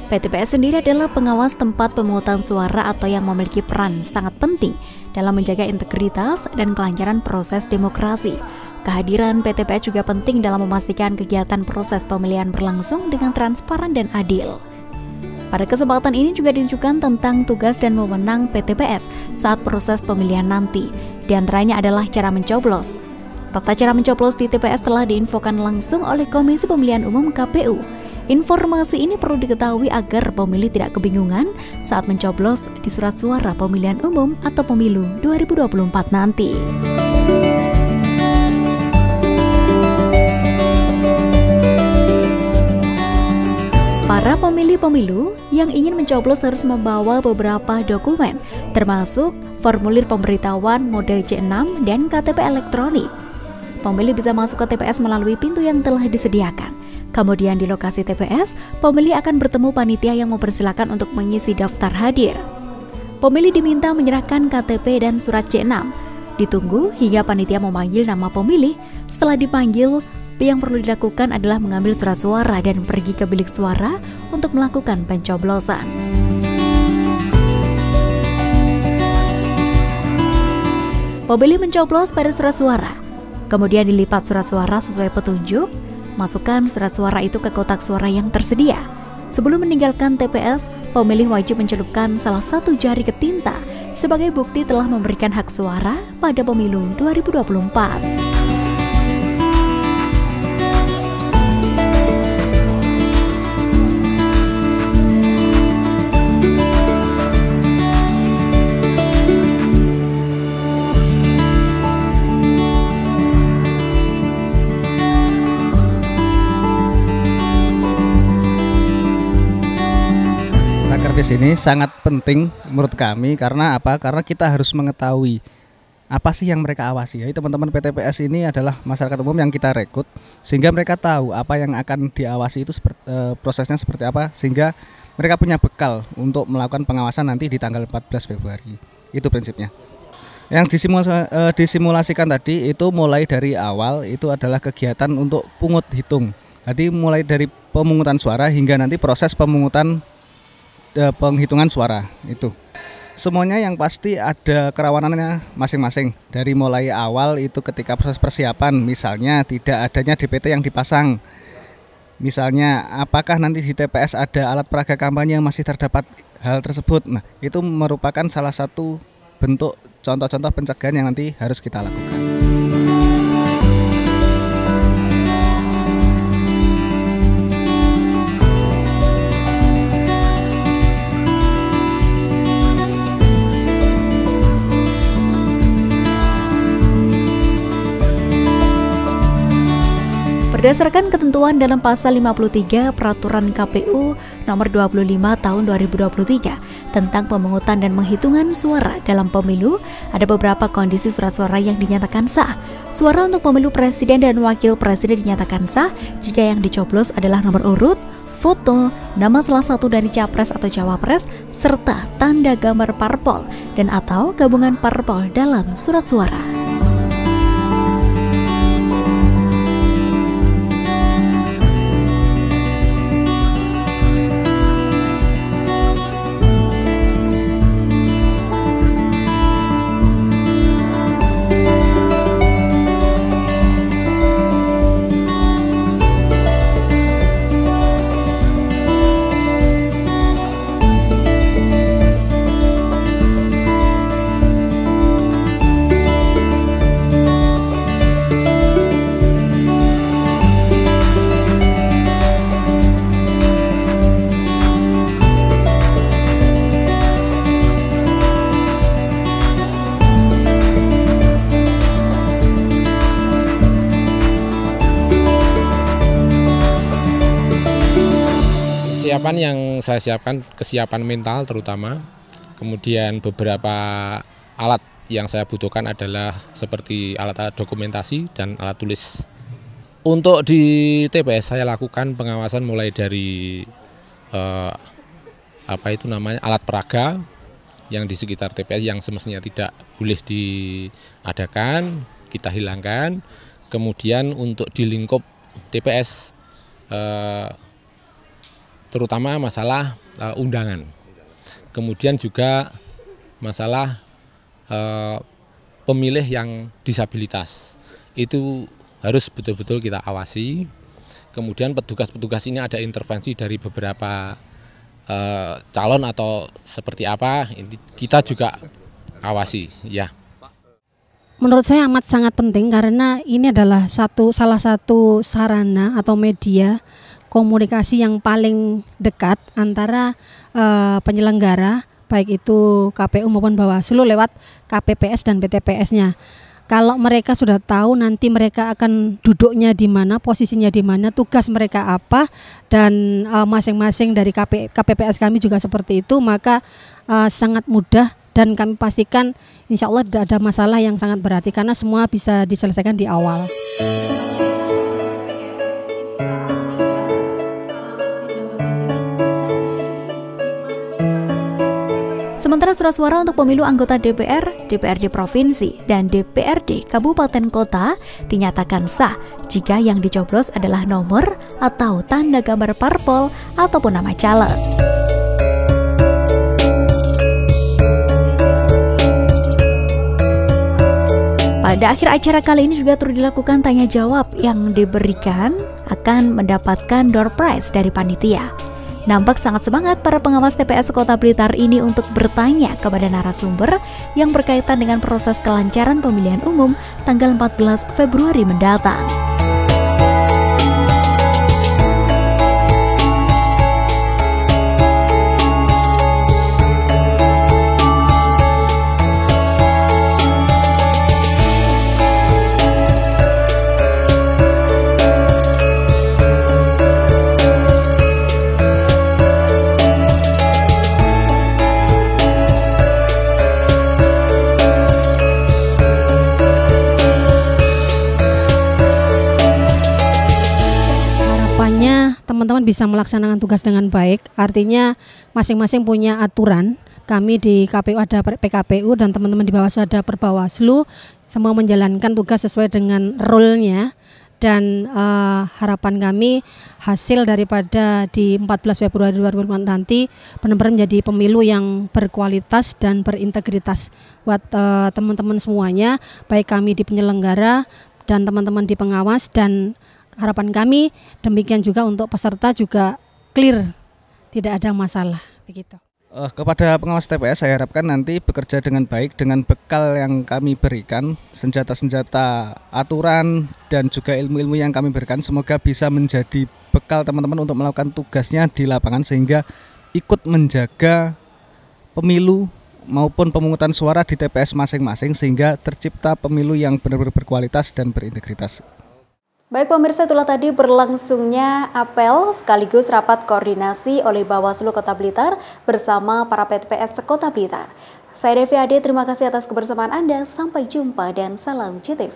PTPS sendiri adalah pengawas tempat pemungutan suara atau yang memiliki peran sangat penting dalam menjaga integritas dan kelancaran proses demokrasi. Kehadiran PTPS juga penting dalam memastikan kegiatan proses pemilihan berlangsung dengan transparan dan adil. Pada kesempatan ini juga ditunjukkan tentang tugas dan wewenang PTPS saat proses pemilihan nanti. Di antaranya adalah cara mencoblos. Tata cara mencoblos di TPS telah diinfokan langsung oleh Komisi Pemilihan Umum KPU. Informasi ini perlu diketahui agar pemilih tidak kebingungan saat mencoblos di surat suara pemilihan umum atau pemilu 2024 nanti. Para pemilih pemilu yang ingin mencoblos harus membawa beberapa dokumen, termasuk formulir pemberitahuan mode C6 dan KTP elektronik. Pemilih bisa masuk ke TPS melalui pintu yang telah disediakan. Kemudian di lokasi TPS, pemilih akan bertemu panitia yang mempersilahkan untuk mengisi daftar hadir. Pemilih diminta menyerahkan KTP dan surat C6. Ditunggu hingga panitia memanggil nama pemilih. Setelah dipanggil, yang perlu dilakukan adalah mengambil surat suara dan pergi ke bilik suara untuk melakukan pencoblosan. Pemilih mencoblos pada surat suara, kemudian dilipat surat suara sesuai petunjuk. Masukkan surat suara itu ke kotak suara yang tersedia. Sebelum meninggalkan TPS, pemilih wajib mencelupkan salah satu jari ke tinta sebagai bukti telah memberikan hak suara pada pemilu 2024. Di sini sangat penting menurut kami karena apa? Karena kita harus mengetahui apa sih yang mereka awasi. Jadi teman-teman PTPS ini adalah masyarakat umum yang kita rekrut sehingga mereka tahu apa yang akan diawasi itu prosesnya seperti apa, sehingga mereka punya bekal untuk melakukan pengawasan nanti di tanggal 14 Februari. Itu prinsipnya. Yang disimulasikan tadi itu mulai dari awal itu adalah kegiatan untuk pungut hitung. Jadi mulai dari pemungutan suara hingga nanti proses penghitungan suara itu. Semuanya yang pasti ada kerawanannya masing-masing. Dari mulai awal itu ketika proses persiapan, misalnya tidak adanya DPT yang dipasang. Misalnya apakah nanti di TPS ada alat peraga kampanye yang masih terdapat hal tersebut. Nah, itu merupakan salah satu bentuk contoh-contoh pencegahan yang nanti harus kita lakukan. Berdasarkan ketentuan dalam pasal 53 Peraturan KPU nomor 25 tahun 2023 tentang pemungutan dan penghitungan suara dalam pemilu, ada beberapa kondisi surat suara yang dinyatakan sah. Suara untuk pemilu presiden dan wakil presiden dinyatakan sah jika yang dicoblos adalah nomor urut, foto, nama salah satu dari capres atau cawapres, serta tanda gambar parpol dan atau gabungan parpol dalam surat suara. Persiapan yang saya siapkan, kesiapan mental terutama, kemudian beberapa alat yang saya butuhkan adalah seperti alat-alat dokumentasi dan alat tulis. Untuk di TPS saya lakukan pengawasan mulai dari alat peraga yang di sekitar TPS yang semestinya tidak boleh diadakan, kita hilangkan. Kemudian untuk di lingkup TPS terutama masalah undangan. Kemudian juga masalah pemilih yang disabilitas. Itu harus betul-betul kita awasi. Kemudian petugas-petugas ini ada intervensi dari beberapa calon atau seperti apa, kita juga awasi, ya. Menurut saya amat sangat penting karena ini adalah salah satu sarana atau media komunikasi yang paling dekat antara penyelenggara, baik itu KPU maupun Bawaslu lewat KPPS dan PTPS-nya. Kalau mereka sudah tahu nanti mereka akan duduknya di mana, posisinya di mana, tugas mereka apa, dan masing-masing dari KPPS kami juga seperti itu, maka sangat mudah dan kami pastikan insya Allah tidak ada masalah yang sangat berarti karena semua bisa diselesaikan di awal. Sementara surat suara untuk pemilu anggota DPR, DPRD Provinsi, dan DPRD Kabupaten Kota dinyatakan sah jika yang dicoblos adalah nomor atau tanda gambar parpol ataupun nama caleg. Pada akhir acara kali ini juga turut dilakukan tanya jawab yang diberikan akan mendapatkan door prize dari panitia. Nampak sangat semangat para pengawas TPS Kota Blitar ini untuk bertanya kepada narasumber yang berkaitan dengan proses kelancaran pemilihan umum tanggal 14 Februari mendatang. Teman-teman bisa melaksanakan tugas dengan baik, artinya masing-masing punya aturan. Kami di KPU ada PKPU dan teman-teman di Bawaslu ada Perbawaslu, semua menjalankan tugas sesuai dengan role-nya. Dan harapan kami hasil daripada di 14 Februari 2024 nanti benar-benar menjadi pemilu yang berkualitas dan berintegritas buat teman-teman semuanya, baik kami di penyelenggara dan teman-teman di pengawas, dan harapan kami demikian juga untuk peserta juga clear, tidak ada masalah begitu. Kepada pengawas TPS saya harapkan nanti bekerja dengan baik dengan bekal yang kami berikan, senjata-senjata aturan dan juga ilmu-ilmu yang kami berikan, semoga bisa menjadi bekal teman-teman untuk melakukan tugasnya di lapangan sehingga ikut menjaga pemilu maupun pemungutan suara di TPS masing-masing sehingga tercipta pemilu yang benar-benar berkualitas dan berintegritas. Baik pemirsa, itulah tadi berlangsungnya apel sekaligus rapat koordinasi oleh Bawaslu Kota Blitar bersama para PTPS Kota Blitar. Saya Devi Ade, terima kasih atas kebersamaan Anda, sampai jumpa dan salam JTV.